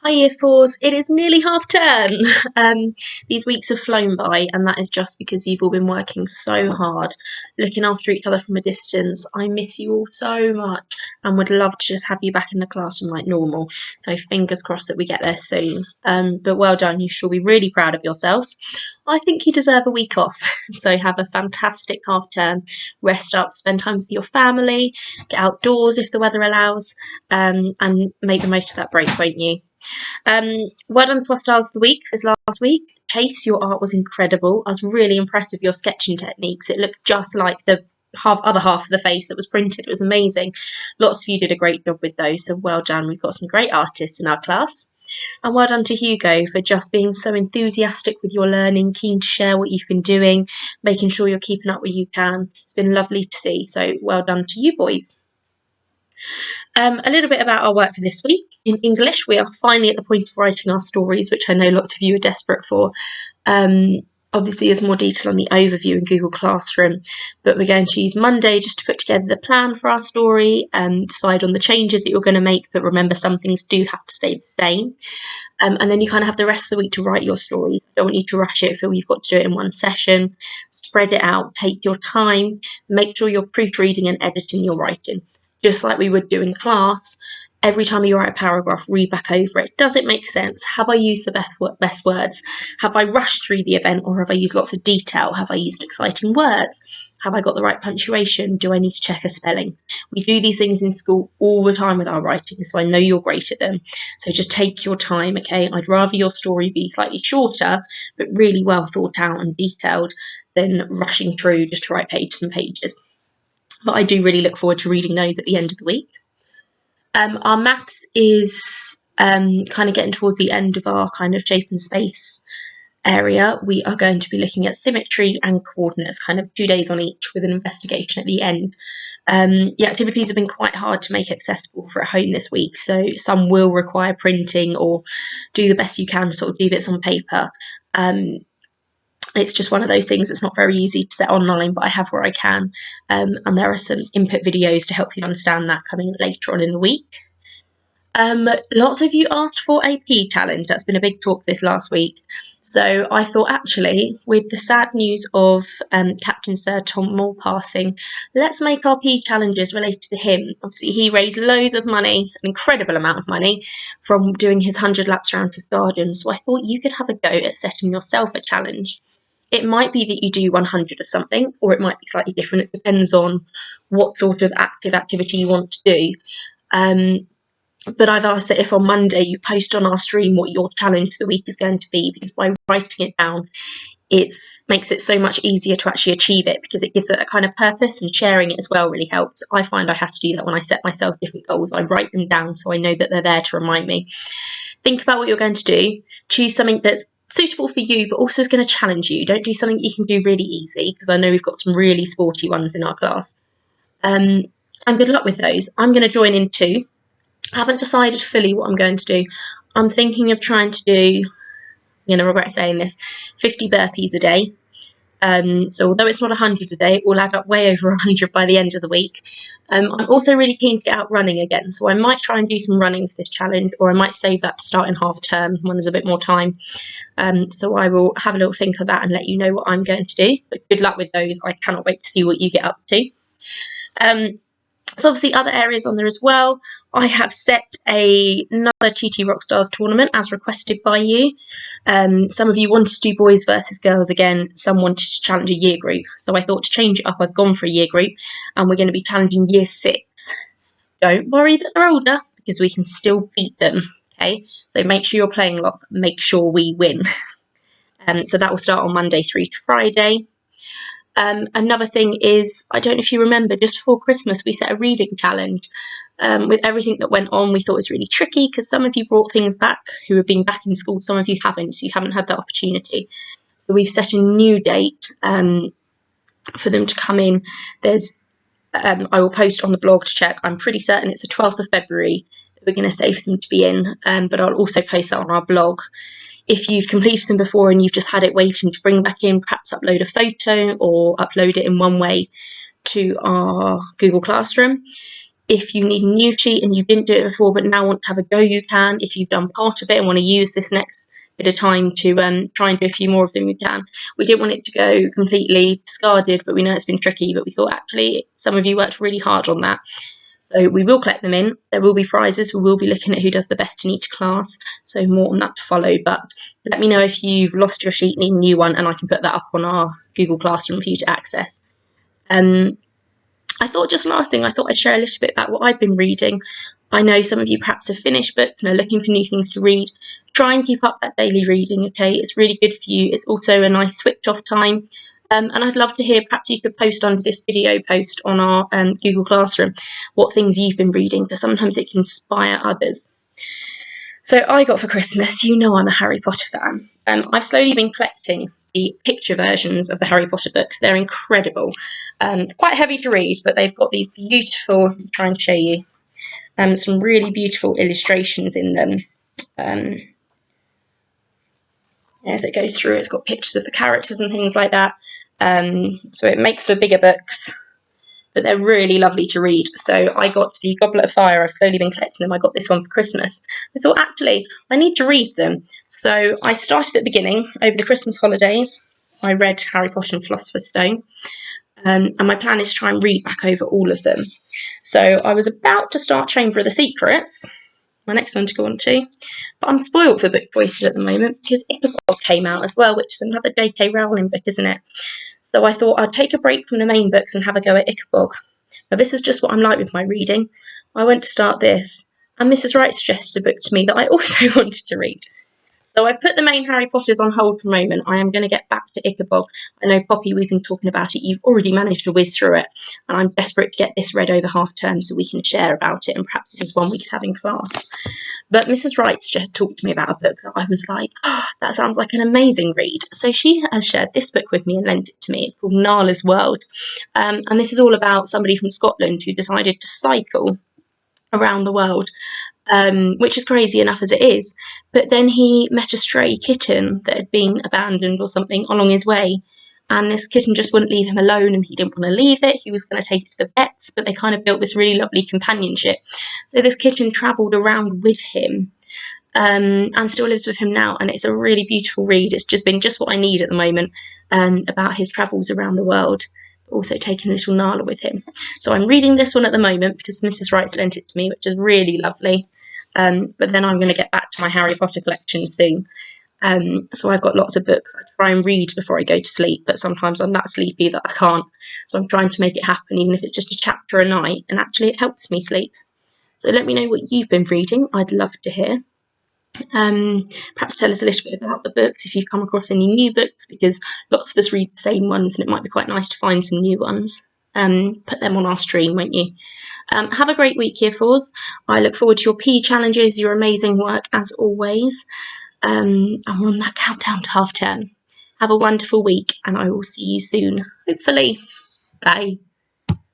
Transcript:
Hi Year Fours, it is nearly half term. Um, these weeks have flown by, and that is just because you've all been working so hard, looking after each other from a distance. I miss you all so much and would love to just have you back in the classroom like normal. So fingers crossed that we get there soon. But well done, you should be really proud of yourselves. I think you deserve a week off, so have a fantastic half term. Rest up, spend time with your family, get outdoors if the weather allows, and make the most of that break, won't you? Well done for Stars of the Week this last week. Chase, your art was incredible. I was really impressed with your sketching techniques. It looked just like the other half of the face that was printed. It was amazing. Lots of you did a great job with those, so well done. We've got some great artists in our class. And well done to Hugo for just being so enthusiastic with your learning, keen to share what you've been doing, making sure you're keeping up what you can. It's been lovely to see, so well done to you boys. A little bit about our work for this week. In English, we are finally at the point of writing our stories, which I know lots of you are desperate for. Obviously, there's more detail on the overview in Google Classroom, but we're going to use Monday just to put together the plan for our story and decide on the changes that you're going to make, but remember some things do have to stay the same. And then you kind of have the rest of the week to write your story. I don't want you to rush it, feel you've got to do it in one session. Spread it out, take your time, make sure you're proofreading and editing your writing. Just like we would do in class, every time you write a paragraph, read back over it. Does it make sense? Have I used the best words? Have I rushed through the event, or have I used lots of detail? Have I used exciting words? Have I got the right punctuation? Do I need to check a spelling? We do these things in school all the time with our writing, so I know you're great at them. So just take your time, okay? I'd rather your story be slightly shorter, but really well thought out and detailed than rushing through just to write pages and pages. But I do really look forward to reading those at the end of the week. Our maths is kind of getting towards the end of our kind of shape and space area. We are going to be looking at symmetry and coordinates, kind of 2 days on each with an investigation at the end. The activities have been quite hard to make accessible for at home this week, so some will require printing or do the best you can to sort of do bits on paper. It's just one of those things that's not very easy to set online, but I have where I can. And there are some input videos to help you understand that coming later on in the week. Lots of you asked for a P challenge. That's been a big talk this last week. So I thought, actually, with the sad news of Captain Sir Tom Moore passing, let's make our P challenges related to him. Obviously, he raised loads of money, an incredible amount of money, from doing his 100 laps around his garden. So I thought you could have a go at setting yourself a challenge. It might be that you do 100 of something, or it might be slightly different. It depends on what sort of activity you want to do. But I've asked that if on Monday you post on our stream what your challenge for the week is going to be, because by writing it down, it makes it so much easier to actually achieve it, because it gives it a kind of purpose, and sharing it as well really helps. I find I have to do that when I set myself different goals. I write them down so I know that they're there to remind me. Think about what you're going to do. Choose something that's suitable for you, but also is going to challenge you. Don't do something you can do really easy, because I know we've got some really sporty ones in our class. And good luck with those. I'm going to join in too. I haven't decided fully what I'm going to do. I'm thinking of trying to do, I'm going to regret saying this, 50 burpees a day. So although it's not 100 a day, it will add up way over 100 by the end of the week. I'm also really keen to get out running again, so I might try and do some running for this challenge, or I might save that to start in half term when there's a bit more time. So I will have a little think of that and let you know what I'm going to do. But good luck with those. I cannot wait to see what you get up to. So obviously other areas on there as well. I have set another TT Rockstars tournament as requested by you. Some of you wanted to do boys versus girls again. Some wanted to challenge a year group. So I thought to change it up, I've gone for a year group, and we're going to be challenging year 6. Don't worry that they're older, because we can still beat them. Okay, so make sure you're playing lots. Make sure we win. So that will start on Monday through to Friday. Another thing is, I don't know if you remember, just before Christmas we set a reading challenge. With everything that went on, we thought it was really tricky, because some of you brought things back who have been back in school, some of you haven't, so you haven't had that opportunity. So we've set a new date for them to come in. I will post on the blog to check. I'm pretty certain it's the 12th of February that we're going to say for them to be in, but I'll also post that on our blog. If you've completed them before and you've just had it waiting to bring back in, perhaps upload a photo or upload it in one way to our Google Classroom. If you need a new sheet and you didn't do it before but now want to have a go, you can. If you've done part of it and want to use this next bit of time to try and do a few more of them, you can. We didn't want it to go completely discarded, but we know it's been tricky, but we thought actually some of you worked really hard on that. So we will collect them in. There will be prizes. We will be looking at who does the best in each class. So more on that to follow. But let me know if you've lost your sheet, need a new one, and I can put that up on our Google Classroom for you to access. I thought just last thing, I thought I'd share a little bit about what I've been reading. I know some of you perhaps have finished books and are looking for new things to read. Try and keep up that daily reading, okay? It's really good for you. It's also a nice switch off time. And I'd love to hear, perhaps you could post under this video post on our Google Classroom what things you've been reading, because sometimes it can inspire others. So I got for Christmas, you know I'm a Harry Potter fan. I've slowly been collecting the picture versions of the Harry Potter books. They're incredible. Quite heavy to read, but they've got these beautiful, I'll try and show you, some really beautiful illustrations in them. As it goes through, it's got pictures of the characters and things like that. So it makes for bigger books, but they're really lovely to read. So I got the Goblet of Fire. I've slowly been collecting them. I got this one for Christmas. I thought, actually, I need to read them. So I started at the beginning, over the Christmas holidays. I read Harry Potter and Philosopher's Stone. And my plan is to try and read back over all of them. So I was about to start Chamber of the Secrets, my next one to go on to, but I'm spoiled for book choices at the moment because Ichabod came out as well, which is another J.K. Rowling book, isn't it? So I thought I'd take a break from the main books and have a go at Ichabod. Now this is just what I'm like with my reading. I went to start this, and Mrs. Wright suggested a book to me that I also wanted to read. So I've put the main Harry Potters on hold for the moment. I am going to get back to Ichabod. I know, Poppy, we've been talking about it. You've already managed to whiz through it. And I'm desperate to get this read over half term so we can share about it. And perhaps this is one we could have in class. But Mrs. Wright talked to me about a book that I was like, oh, that sounds like an amazing read. So she has shared this book with me and lent it to me. It's called Nala's World. And this is all about somebody from Scotland who decided to cycle around the world. Which is crazy enough as it is, but then he met a stray kitten that had been abandoned or something along his way, and this kitten just wouldn't leave him alone, and he didn't want to leave it. He was going to take it to the vets, but they kind of built this really lovely companionship. So this kitten travelled around with him, and still lives with him now, and it's a really beautiful read. It's just been just what I need at the moment, about his travels around the world, also taking little Nala with him. So I'm reading this one at the moment because Mrs. Wright's lent it to me, which is really lovely. But then I'm going to get back to my Harry Potter collection soon. So I've got lots of books I try and read before I go to sleep, but sometimes I'm that sleepy that I can't. So I'm trying to make it happen, even if it's just a chapter a night, and actually it helps me sleep. So let me know what you've been reading. I'd love to hear. Perhaps tell us a little bit about the books, if you've come across any new books, because lots of us read the same ones and it might be quite nice to find some new ones. Put them on our stream, won't you? Have a great week, Year 4s. I look forward to your PE challenges, your amazing work as always. And we're on that countdown to half term. Have a wonderful week, and I will see you soon, hopefully. Bye.